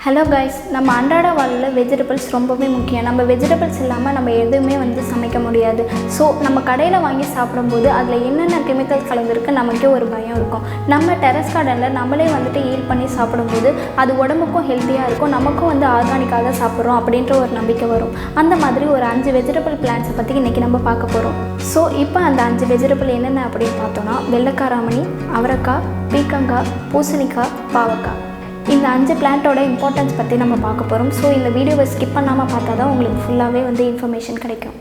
Hello guys, நம்ம அன்றாட வாழ்வில் வெஜிடபிள்ஸ் ரொம்பவே முக்கியம். நம்ம வெஜிடபிள்ஸ் இல்லாமல் நம்ம எதுவுமே சமைக்க முடியாது. ஸோ நம்ம கடையில் வாங்கி சாப்பிடும்போது அதில் என்னென்ன கெமிக்கல்ஸ் கலந்துருக்கு நமக்கே ஒரு பயம் இருக்கும். நம்ம டெரஸ் கார்டனில் நம்மளே ஈல் பண்ணி சாப்பிடும்போது அது உடம்புக்கும் ஹெல்த்தியாக இருக்கும், நமக்கும் ஆர்கானிக்காக தான் சாப்பிட்றோம் அப்படின்ற ஒரு நம்பிக்கை வரும். அந்த மாதிரி ஒரு 5 வெஜிடபிள் பிளான்ட்ஸை பற்றி இன்றைக்கி நம்ம பார்க்க போகிறோம். ஸோ இப்போ அந்த 5 வெஜிடபிள் என்னென்ன அப்படின்னு பார்த்தோன்னா வெள்ளைக்காராமணி, அவரைக்காய், பீக்கங்காய், பூசணிக்காய், பாவக்காய். இந்த 5 பிளான்ட்டோட இம்பார்ட்டன்ஸ் பற்றி நம்ம பார்க்க போகிறோம். ஸோ இந்த வீடியோவை ஸ்கிப் பண்ணாமல் பார்த்தா தான் உங்களுக்கு ஃபுல்லாகவே இன்ஃபர்மேஷன் கிடைக்கும்.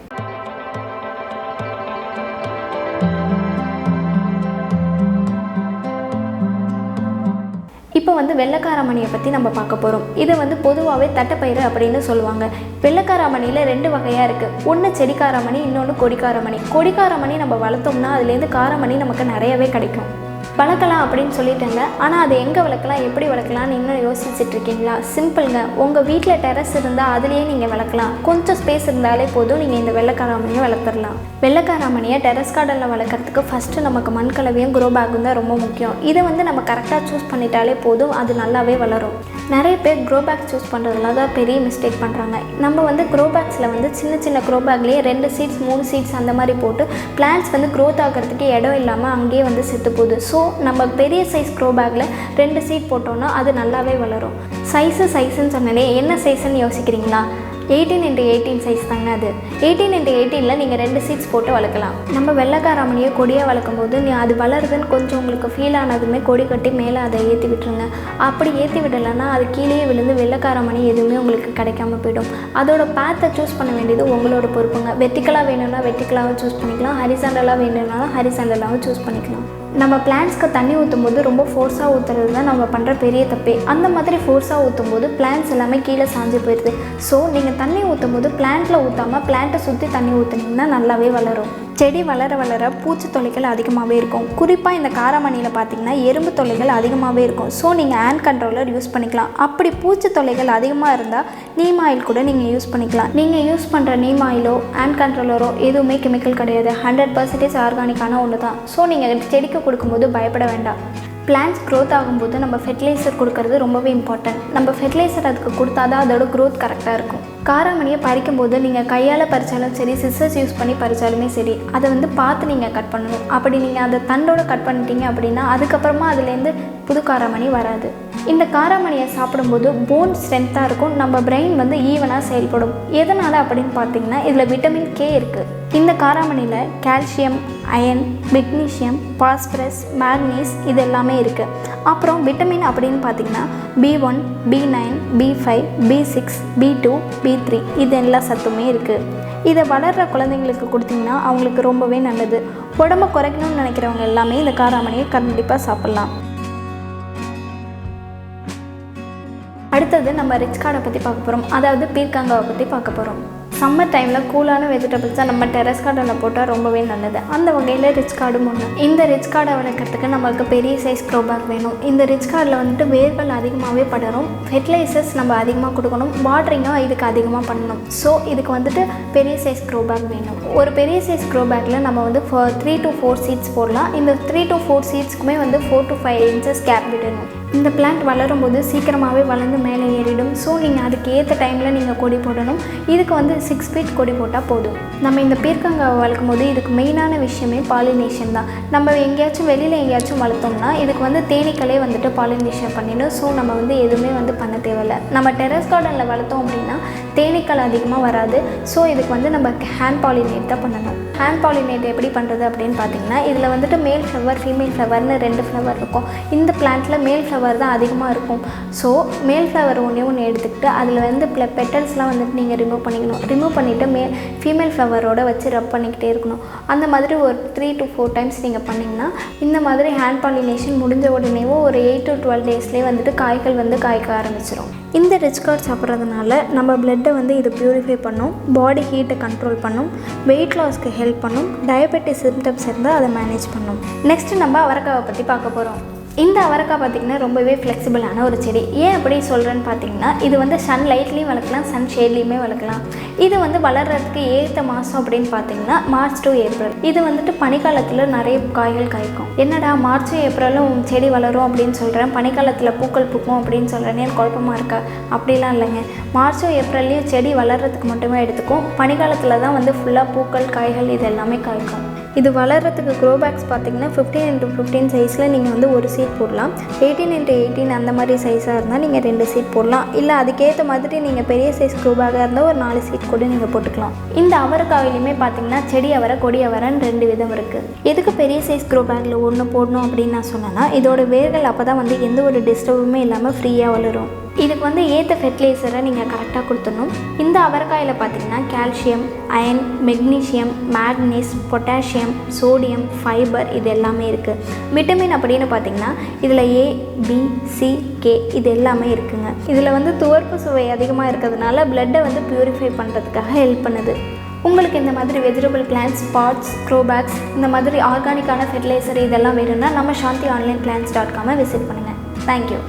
இப்போ வெள்ளைக்காராமணியை பற்றி நம்ம பார்க்க போகிறோம். இது பொதுவாகவே தட்டைப்பயிறு அப்படின்னு சொல்லுவாங்க. வெள்ளைக்காராமணியில் 2 வகையாக இருக்குது. ஒன்று செடிக்காராமணி, இன்னொன்று கொடிக்காராமணி. கொடிக்காராமணி நம்ம வளர்த்தோம்னா அதுலேருந்து காராமணி நமக்கு நிறையவே கிடைக்கும். வளர்க்கலாம் அப்படின்னு சொல்லிட்டேங்க. ஆனால் அதை எங்கே வளர்க்கலாம், எப்படி வளர்க்கலாம்னு இன்னும் யோசிச்சுட்ருக்கீங்களா? சிம்பிளுங்க. உங்கள் வீட்டில் டெரஸ் இருந்தால் அதுலேயே நீங்கள் வளர்க்கலாம். கொஞ்சம் ஸ்பேஸ் இருந்தாலே போதும், நீங்கள் இந்த வெள்ளைக்காராமணியை வளர்த்துடலாம். வெள்ளைக்காராமணியை டெரஸ் கார்டனில் வளர்க்குறதுக்கு ஃபஸ்ட்டு நமக்கு மண் கலவையும் க்ரோ பேக்கும் தான் ரொம்ப முக்கியம். இதை நம்ம கரெக்டாக சூஸ் பண்ணிட்டாலே போதும், அது நல்லாவே வளரும். நிறைய பேர் க்ரோ பேக் சூஸ் பண்ணுறதுல தான் பெரிய மிஸ்டேக் பண்ணுறாங்க. நம்ம க்ரோ பேக்ஸில் சின்ன சின்ன க்ரோ பேக்லேயே 2 சீட்ஸ் 3 சீட்ஸ் அந்த மாதிரி போட்டு பிளான்ட்ஸ் க்ரோத் ஆகிறதுக்கு இடம் இல்லாமல் அங்கேயே செத்து போகுது. ஸோ நம்ம பெரிய சைஸ் க்ரோ பேக்கில் 2 சீட் போட்டோன்னா அது நல்லாவே வளரும். சைஸுன்னு சொன்னாலே என்ன சைஸுன்னு யோசிக்கிறீங்களா? 18x18 சைஸ் தாங்க அது. 18x18 நீங்கள் 2 சீட்ஸ் போட்டு வளர்க்கலாம். நம்ம வெள்ளைக்காராமணியை கொடியாக வளர்க்கும் போது அது வளருதுன்னு கொஞ்சம் உங்களுக்கு ஃபீல் ஆனதுமே கொடி கட்டி மேலே அதை ஏற்றி விட்டுருங்க. அப்படி ஏற்றி விடலைன்னா அது கீழேயே விழுந்து வெள்ளைக்காராமணி எதுவுமே உங்களுக்கு கிடைக்காம போயிடும். அதோட பேத்தை சூஸ் பண்ண வேண்டியது உங்களோட பொறுப்புங்க. வெர்டிக்கலாக வேணும்னா வெர்டிக்கலாகவும் சூஸ் பண்ணிக்கலாம், ஹரிசாண்டலாக வேணும்னாலும் ஹரிசாண்டலாகவும் சூஸ் பண்ணிக்கலாம். நம்ம பிளான்ட்ஸ்க்கு தண்ணி ஊற்றும் போது ரொம்ப ஃபோர்ஸாக ஊற்றுறது தான் நம்ம பண்ணுற பெரிய தப்பே. அந்த மாதிரி ஃபோர்ஸாக ஊற்றும் போது பிளான்ட்ஸ் எல்லாமே கீழே சாஞ்சு போயிடுது. ஸோ நீங்கள் தண்ணி ஊற்றும் போது பிளான்ட்டில் ஊற்றாமல் பிளான்ட்டை சுற்றி தண்ணி ஊற்றுனீங்கன்னா நல்லாவே வளரும். செடி வளர வளர பூச்சி தொல்லைகள் அதிகமாகவே இருக்கும். குறிப்பாக இந்த காராமணியில் பார்த்திங்கன்னா எறும்பு தொல்லைகள் அதிகமாகவே இருக்கும். ஸோ நீங்கள் ஹேண்ட் கண்ட்ரோலர் யூஸ் பண்ணிக்கலாம். அப்படி பூச்சி தொல்லைகள் அதிகமாக இருந்தால் நீம் ஆயில் கூட நீங்கள் யூஸ் பண்ணிக்கலாம். நீங்கள் யூஸ் பண்ணுற நீம் ஆயிலோ ஹேண்ட் கண்ட்ரோலரோ எதுவுமே கெமிக்கல் கிடையாது, 100% ஆர்கானிக்கான ஒன்று தான். ஸோ நீங்கள் செடிக்கு கொடுக்கும்போது பயப்பட வேண்டாம். பிளான்ட்ஸ் க்ரோத் ஆகும்போது நம்ம ஃபெர்டிலைசர் கொடுக்கறது ரொம்பவே இம்பார்ட்டன்ட். நம்ம ஃபெர்டிலைசர் அதுக்கு கொடுத்தா தான் அதோட க்ரோத் கரெக்டாக இருக்கும். காராமணியை பறிக்கும்போது நீங்கள் கையால் பறித்தாலும் சரி, சிசர்ஸ் யூஸ் பண்ணி பறித்தாலுமே சரி, அதை பார்த்து நீங்கள் கட் பண்ணணும். அப்படி நீங்கள் அதை தண்டோடு கட் பண்ணிட்டீங்க அப்படின்னா அதுக்கப்புறமா அதுலேருந்து புது காராமணி வராது. இந்த காராமணியை சாப்பிடும்போது போன் ஸ்ட்ரென்த்தாக இருக்கும், நம்ம பிரெயின் ஈவனாக செயல்படும். எதனால் அப்படின்னு பார்த்தீங்கன்னா இதில் விட்டமின் K இருக்குது. இந்த காராமணியில் கால்சியம், அயன், மெக்னீஷியம், பாஸ்பரஸ், மேக்னீஸ் இது எல்லாமே இருக்குது. அப்புறம் விட்டமின் அப்படின்னு பார்த்தீங்கன்னா B1, B9, B5, B6, B2, B3 இது எல்லா சத்துமே இருக்குது. இதை வளர்கிற குழந்தைங்களுக்கு கொடுத்தீங்கன்னா அவங்களுக்கு ரொம்பவே நல்லது. உடம்பை குறைக்கணும்னு நினைக்கிறவங்க எல்லாமே இந்த காராமணியை கண்டிப்பாக சாப்பிட்லாம். அடுத்தது நம்ம ரிச் கார்டை பற்றி பார்க்க போகிறோம். அதாவது பீர்க்கங்காவை பற்றி பார்க்க போகிறோம். சம்மர் டைமில் கூலான வெஜிடபிள்ஸாக நம்ம டெரஸ் கார்டனில் போட்டால் ரொம்பவே நல்லது. அந்த வகையில் ரிச் கார்டும் ஒன்று. இந்த ரிச் கார்டை வளர்க்குறதுக்கு நம்மளுக்கு பெரிய சைஸ் க்ரோ பேக் வேணும். இந்த ரிச் கார்டில் வேர்கள் அதிகமாகவே படரும். ஃபெர்டிலைசர்ஸ் நம்ம அதிகமாக கொடுக்கணும், வாட்டரிங்கும் இதுக்கு அதிகமாக பண்ணணும். ஸோ இதுக்கு பெரிய சைஸ் க்ரோ பேக் வேணும். ஒரு பெரிய சைஸ் க்ரோ பேக்கில் நம்ம 3 to 4 சீட்ஸ் போடலாம். இந்த 3 to 4 சீட்ஸ்க்குமே 4 to 5 இன்ச்சஸ் கேப் விடணும். இந்த பிளான்ட் வளரும் போது சீக்கிரமாகவே வளர்ந்து மேலே ஏறிடும். ஸோ நீங்கள் அதுக்கு ஏற்ற டைமில் நீங்கள் கொடி போடணும். இதுக்கு 6 ஃபீட் கொடி போட்டால் போதும். நம்ம இந்த பீர்க்கங்காவை வளர்க்கும் போது இதுக்கு மெயினான விஷயமே பாலினேஷன் தான். நம்ம எங்கேயாச்சும் வெளியில் எங்கேயாச்சும் வளர்த்தோம்னா இதுக்கு தேனீக்களே பாலினேஷன் பண்ணிடும். ஸோ நம்ம எதுவுமே பண்ண தேவையில்லை. நம்ம டெரஸ் கார்டனில் வளர்த்தோம் அப்படின்னா தேனீக்கள் அதிகமாக வராது. ஸோ இதுக்கு நம்ம ஹேண்ட் பாலினேட் தான் பண்ணணும். ஹேண்ட் பாலினேட் எப்படி பண்ணுறது அப்படின்னு பார்த்தீங்கன்னா இதில் மேல் ஃப்ளவர், ஃபீமேல் ஃப்ளவர்னு 2 ஃப்ளவர் இருக்கும். இந்த பிளான்ட்டில் மேல் ஃப்ளவர் தான் அதிகமாக இருக்கும். ஸோ மேல் ஃப்ளவர் ஒன்று எடுத்துக்கிட்டு அதில் பெட்டல்ஸ்லாம் நீங்கள் ரிமூவ் பண்ணிக்கணும். ரிமூவ் பண்ணிவிட்டு ஃபீமேல் ஃப்ளவரோட வச்சு ரப் பண்ணிக்கிட்டே இருக்கணும். அந்த மாதிரி ஒரு 3 to 4 டைம்ஸ் நீங்கள் பண்ணிங்கன்னா இந்த மாதிரி ஹேண்ட் பாலினேஷன் முடிஞ்ச உடனேவோ ஒரு 8 to 12 டேஸ்லேயே காய்கள் காய்க்க ஆரம்பிச்சிடும். இந்த ரிச் கார்ட் சாப்பிட்றதுனால நம்ம பிளட்டை இது பியூரிஃபை பண்ணும், பாடி ஹீட்டை கண்ட்ரோல் பண்ணும், வெயிட் லாஸ்க்கு ஹெல்ப் பண்ணும், டயபெட்டிஸ் சிம்டம்ஸ் இருந்தால் அதை மேனேஜ் பண்ணும். நெக்ஸ்ட்டு நம்ம அவரைக்காவை பற்றி பார்க்க போகிறோம். இந்த அவரைக்காய் பார்த்திங்கன்னா ரொம்பவே ஃப்ளெக்சிபிளான ஒரு செடி. ஏன் அப்படி சொல்கிறேன்னு பார்த்தீங்கன்னா, இது வந்து சன் லைட்லேயும் வளர்க்கலாம், சன் ஷேட்லேயுமே வளர்க்கலாம். இது வந்து வளர்கிறதுக்கு ஏற்ற மாதம் அப்படின்னு பார்த்தீங்கன்னா மார்ச் டு ஏப்ரல். இது வந்துட்டு பனிக்காலத்தில் நிறைய காய்கள் காய்க்கும். என்னடா மார்ச்சும் ஏப்ரலும் செடி வளரும் அப்படின்னு சொல்கிறேன், பனிக்காலத்தில் பூக்கள் பூக்கும் அப்படின்னு சொல்கிறேன்னு குழப்பமாக இருக்கா? அப்படிலாம் இல்லைங்க. மார்ச்சும் ஏப்ரல்லையும் செடி வளர்கிறதுக்கு மட்டுமே எடுத்துக்கும். பனிக்காலத்தில் தான் வந்து ஃபுல்லாக பூக்கள் காய்கள் இது எல்லாமே காய்க்கும். இது வளர்கிறதுக்கு க்ரோ பேக்ஸ் பார்த்திங்கன்னா 15x15 சைஸில் நீங்கள் வந்து ஒரு சீட் போடலாம். 18x18 அந்த மாதிரி சைஸாக இருந்தால் நீங்கள் 2 சீட் போடலாம். இல்லை அதுக்கேற்ற மாதிரி நீங்கள் பெரிய சைஸ் க்ரோ பேக்காக இருந்தால் ஒரு 4 சீட் கூட நீங்கள் போட்டுக்கலாம். இந்த அவரைக்காயிலையுமே பார்த்திங்கன்னா செடி அவரை கொடி அவரைன்னு 2 விதம் இருக்குது. எதுக்கு பெரிய சைஸ் க்ரோ பேக்கில் ஒன்று போடணும் அப்படின்னு நான் சொன்னேன்னா, இதோட வேர்கள் அப்போ தான் வந்து எந்த ஒரு டிஸ்டர்புமே இல்லாமல் ஃப்ரீயாக வளரும். இதுக்கு வந்து ஏற்ற ஃபெர்டிலைசரை நீங்கள் கரெக்டாக கொடுத்துடணும். இந்த அவரைக்காயில் பார்த்திங்கன்னா calcium, iron, magnesium, மேக்னீஸ், potassium, sodium, fibre இது எல்லாமே இருக்குது. விட்டமின் அப்படின்னு பார்த்திங்கன்னா இதில் A, B, C, K இது எல்லாமே இருக்குங்க. இதில் வந்து துவர்ப்பு சுவை அதிகமாக இருக்கிறதுனால பிளட்டை வந்து ப்யூரிஃபை பண்ணுறதுக்காக ஹெல்ப் பண்ணுது. உங்களுக்கு இந்த மாதிரி வெஜிடபிள் பிளான்ஸ், பாட்ஸ், க்ரோபேக்ஸ் இந்த மாதிரி ஆர்கானிக்கான ஃபெர்டிலைசர் இதெல்லாம் வேணும்னா நம்ம சாந்தி ஆன்லைன் பிளான்ஸ்.com விசிட் பண்ணுங்கள். தேங்க்யூ.